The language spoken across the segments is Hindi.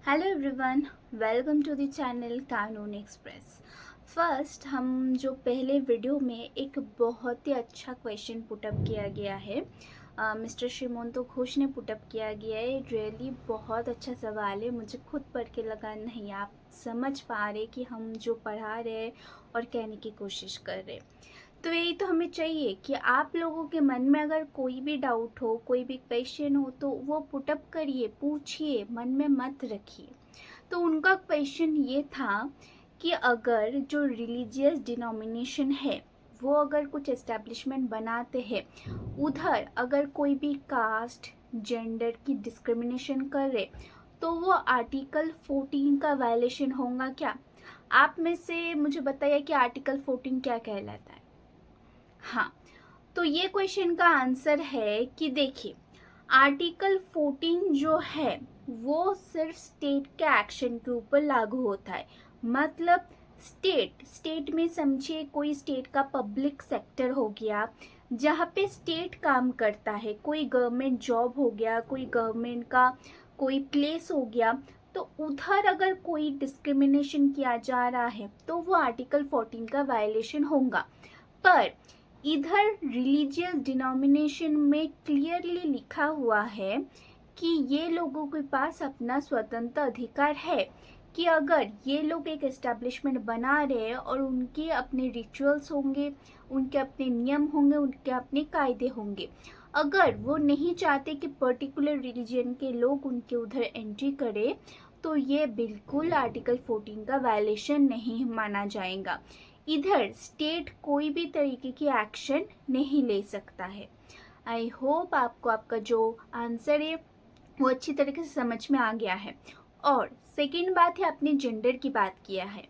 Hello everyone, welcome to the channel Kanoon Express. First, हम जो पहले वीडियो में एक बहुत ही अच्छा क्वेश्चन पुटअप किया गया है, मिस्टर श्रीमंतो घोष ने पुटअप किया गया है। रियली बहुत अच्छा सवाल है। मुझे खुद पढ़ के लगा नहीं आप समझ पा रहे कि हम जो पढ़ा रहे हैं और कहने की कोशिश कर रहे। तो यही तो हमें चाहिए कि आप लोगों के मन में अगर कोई भी डाउट हो, कोई भी क्वेश्चन हो, तो वो पुटअप करिए, पूछिए, मन में मत रखिए। तो उनका क्वेश्चन ये था कि अगर जो रिलीजियस डिनोमिनेशन है वो अगर कुछ एस्टेब्लिशमेंट बनाते हैं, उधर अगर कोई भी कास्ट जेंडर की डिस्क्रिमिनेशन करे तो वो आर्टिकल 14 का वायलेशन होगा क्या? आप में से मुझे बताइए कि आर्टिकल 14 क्या कहलाता है। हाँ, तो ये क्वेश्चन का आंसर है कि देखिए, आर्टिकल 14 जो है वो सिर्फ स्टेट के एक्शन के ऊपर लागू होता है। मतलब स्टेट में समझिए कोई स्टेट का पब्लिक सेक्टर हो गया जहाँ पे स्टेट काम करता है, कोई गवर्नमेंट जॉब हो गया, कोई गवर्नमेंट का कोई प्लेस हो गया, तो उधर अगर कोई डिस्क्रिमिनेशन किया जा रहा है तो वो आर्टिकल 14 का वायलेशन होगा। पर इधर रिलीजियस डिनोमिनेशन में क्लियरली लिखा हुआ है कि ये लोगों के पास अपना स्वतंत्र अधिकार है कि अगर ये लोग एक एस्टेब्लिशमेंट बना रहे हैं और उनके अपने रिचुअल्स होंगे, उनके अपने नियम होंगे, उनके अपने कायदे होंगे, अगर वो नहीं चाहते कि पर्टिकुलर रिलीजन के लोग उनके उधर एंट्री करें तो ये बिल्कुल आर्टिकल 14 का वायलेशन नहीं माना जाएगा। इधर स्टेट कोई भी तरीके की एक्शन नहीं ले सकता है। आई होप आपको आपका जो आंसर है वो अच्छी तरीके से समझ में आ गया है। और सेकेंड बात है, आपने जेंडर की बात किया है,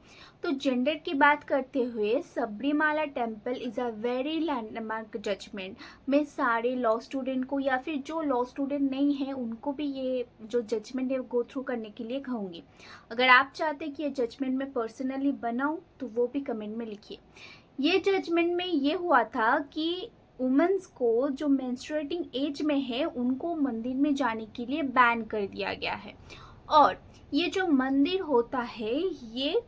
तो जेंडर की बात करते हुए Sabarimala temple is a very landmark judgment. मैं सारे लॉ स्टूडेंट को या फिर जो लॉ स्टूडेंट नहीं है उनको भी ये जो जजमेंट है गो थ्रू करने के लिए कहूँगी। अगर आप चाहते कि ये जजमेंट मैं पर्सनली बनाऊँ तो वो भी कमेंट में लिखिए। ये जजमेंट में ये हुआ था कि वुमेन्स को जो मेंस्ट्रुएटिंग एज में है उनको मंदिर में जाने के लिए बैन कर दिया गया है। और ये जो मंदिर होता है ये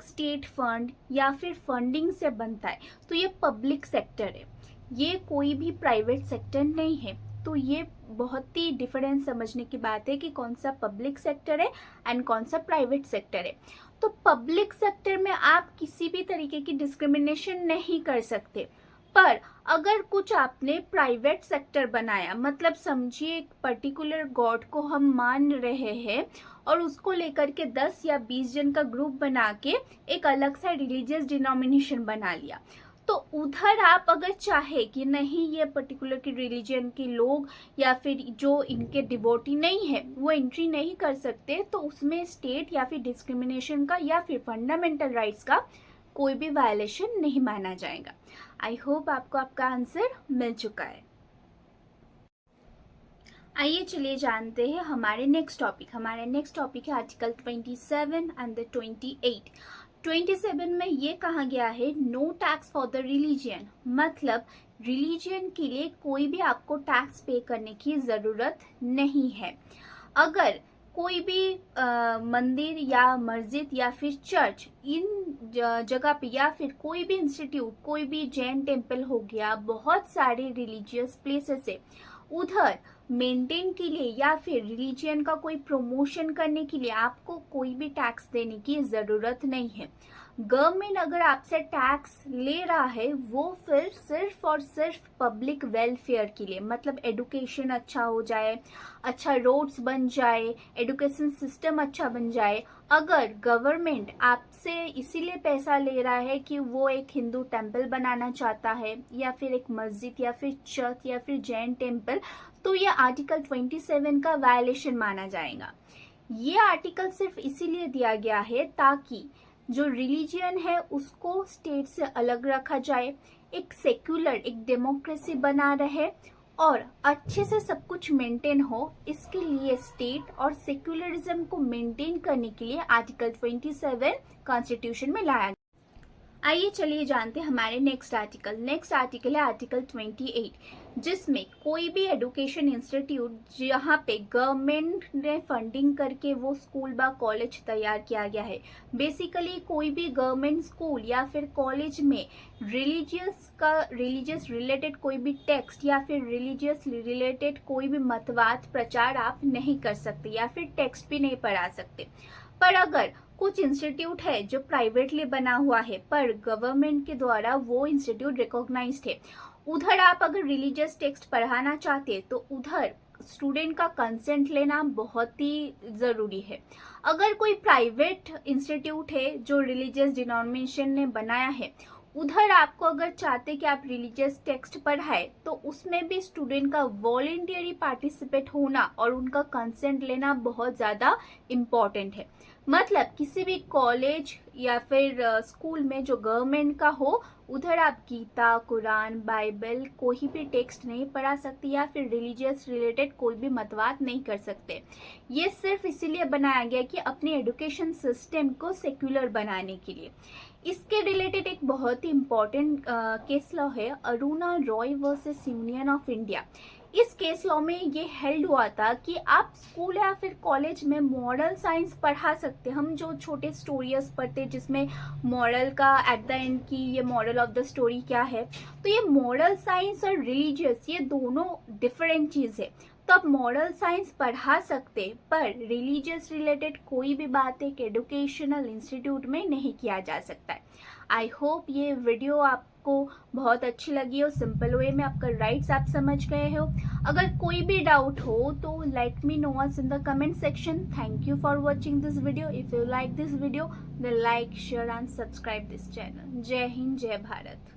स्टेट फंड या फिर फंडिंग से बनता है, तो ये पब्लिक सेक्टर है, ये कोई भी प्राइवेट सेक्टर नहीं है। तो ये बहुत ही डिफरेंस समझने की बात है कि कौन सा पब्लिक सेक्टर है एंड कौन सा प्राइवेट सेक्टर है। तो पब्लिक सेक्टर में आप किसी भी तरीके की डिस्क्रिमिनेशन नहीं कर सकते। पर अगर कुछ आपने प्राइवेट सेक्टर बनाया, मतलब समझिए एक पर्टिकुलर गॉड को हम मान रहे हैं और उसको लेकर के 10 या 20 जन का ग्रुप बना के एक अलग सा रिलीजियस डिनोमिनेशन बना लिया, तो उधर आप अगर चाहे कि नहीं ये पर्टिकुलर की रिलीजन के लोग या फिर जो इनके डिवोटी नहीं है वो एंट्री नहीं कर सकते, तो उसमें स्टेट या फिर डिस्क्रिमिनेशन का या फिर फंडामेंटल राइट्स का कोई भी वायलेशन नहीं माना जाएगा। आई होप आपको आपका आंसर मिल चुका है। आइए चलिए जानते हैं हमारे नेक्स्ट टॉपिक है आर्टिकल 27 एंड द 28। 27 में ये कहा गया है no tax for the religion, मतलब रिलीजियन के लिए कोई भी आपको टैक्स पे करने की ज़रूरत नहीं है। अगर कोई भी मंदिर या मस्जिद या फिर चर्च इन जगह पे या फिर कोई भी इंस्टीट्यूट, कोई भी जैन टेम्पल हो गया, बहुत सारे रिलीजियस प्लेसेस है, उधर मेंटेन के लिए या फिर रिलीजियन का कोई प्रमोशन करने के लिए आपको कोई भी टैक्स देने की ज़रूरत नहीं है। गवर्नमेंट अगर आपसे टैक्स ले रहा है वो फिर सिर्फ और सिर्फ पब्लिक वेलफेयर के लिए, मतलब एडुकेशन अच्छा हो जाए, अच्छा रोड्स बन जाए, एडुकेशन सिस्टम अच्छा बन जाए। अगर गवर्नमेंट आपसे इसीलिए पैसा ले रहा है कि वो एक हिंदू टेम्पल बनाना चाहता है या फिर एक मस्जिद या फिर चर्च या फिर जैन टेम्पल, तो ये आर्टिकल 27 का वायलेशन माना जाएगा। ये आर्टिकल सिर्फ इसीलिए दिया गया है ताकि जो रिलीजियन है उसको स्टेट से अलग रखा जाए, एक सेक्युलर, एक डेमोक्रेसी बना रहे और अच्छे से सब कुछ मेंटेन हो। इसके लिए स्टेट और सेक्युलरिज्म को मेंटेन करने के लिए आर्टिकल 27 कॉन्स्टिट्यूशन में लाया गया। आइए चलिए जानते हैं हमारे नेक्स्ट आर्टिकल है आर्टिकल 28। जिसमें कोई भी एजुकेशन इंस्टीट्यूट जहाँ पे गवर्नमेंट ने फंडिंग करके वो स्कूल बा कॉलेज तैयार किया गया है। बेसिकली कोई भी गवर्नमेंट स्कूल या फिर कॉलेज में रिलीजियस रिलेटेड कोई भी टेक्स्ट या फिर रिलीजियस रिलेटेड कोई भी मतवाद प्रचार आप नहीं कर सकते या फिर टेक्स्ट भी नहीं पढ़ा सकते। पर अगर कुछ इंस्टीट्यूट है जो प्राइवेटली बना हुआ है पर गवर्नमेंट के द्वारा वो इंस्टीट्यूट रिकॉग्नाइज्ड है, उधर आप अगर रिलीजियस टेक्स्ट पढ़ाना चाहते तो उधर स्टूडेंट का कंसेंट लेना बहुत ही ज़रूरी है। अगर कोई प्राइवेट इंस्टीट्यूट है जो रिलीजियस डिनोमिनेशन ने बनाया है, उधर आपको अगर चाहते कि आप रिलीजियस टेक्स्ट पढ़ाए तो उसमें भी स्टूडेंट का वॉलेंटियरी पार्टिसिपेट होना और उनका कंसेंट लेना बहुत ज़्यादा इम्पॉर्टेंट है। मतलब किसी भी कॉलेज या फिर स्कूल में जो गवर्नमेंट का हो, उधर आप गीता, कुरान, बाइबल कोई भी टेक्स्ट नहीं पढ़ा सकते या फिर रिलीजियस रिलेटेड कोई भी मतवाद नहीं कर सकते। ये सिर्फ इसीलिए बनाया गया कि अपने एजुकेशन सिस्टम को सेक्युलर बनाने के लिए। इसके रिलेटेड एक बहुत ही इम्पॉर्टेंट केस लॉ है, Aruna Roy versus union of India. इस केस लॉ में ये हेल्ड हुआ था कि आप स्कूल या फिर कॉलेज में मॉरल साइंस पढ़ा सकते। हम जो छोटे स्टोरीज पढ़ते जिसमें मॉरल का एट द एंड की ये मॉरल ऑफ द स्टोरी क्या है, तो ये मॉरल साइंस और रिलीजियस ये दोनों डिफरेंट चीज़ है। तो आप मॉरल साइंस पढ़ा सकते पर रिलीजियस रिलेटेड कोई भी बात एक एजुकेशनल इंस्टीट्यूट में नहीं किया जा सकता है। आई होप ये वीडियो आपको बहुत अच्छी लगी हो, सिंपल वे में आपका राइट्स आप समझ गए हो। अगर कोई भी डाउट हो तो let me know us in the comment section. Thank you for watching this video. If you like this video then like, share and subscribe this channel. जय हिंद, जय भारत।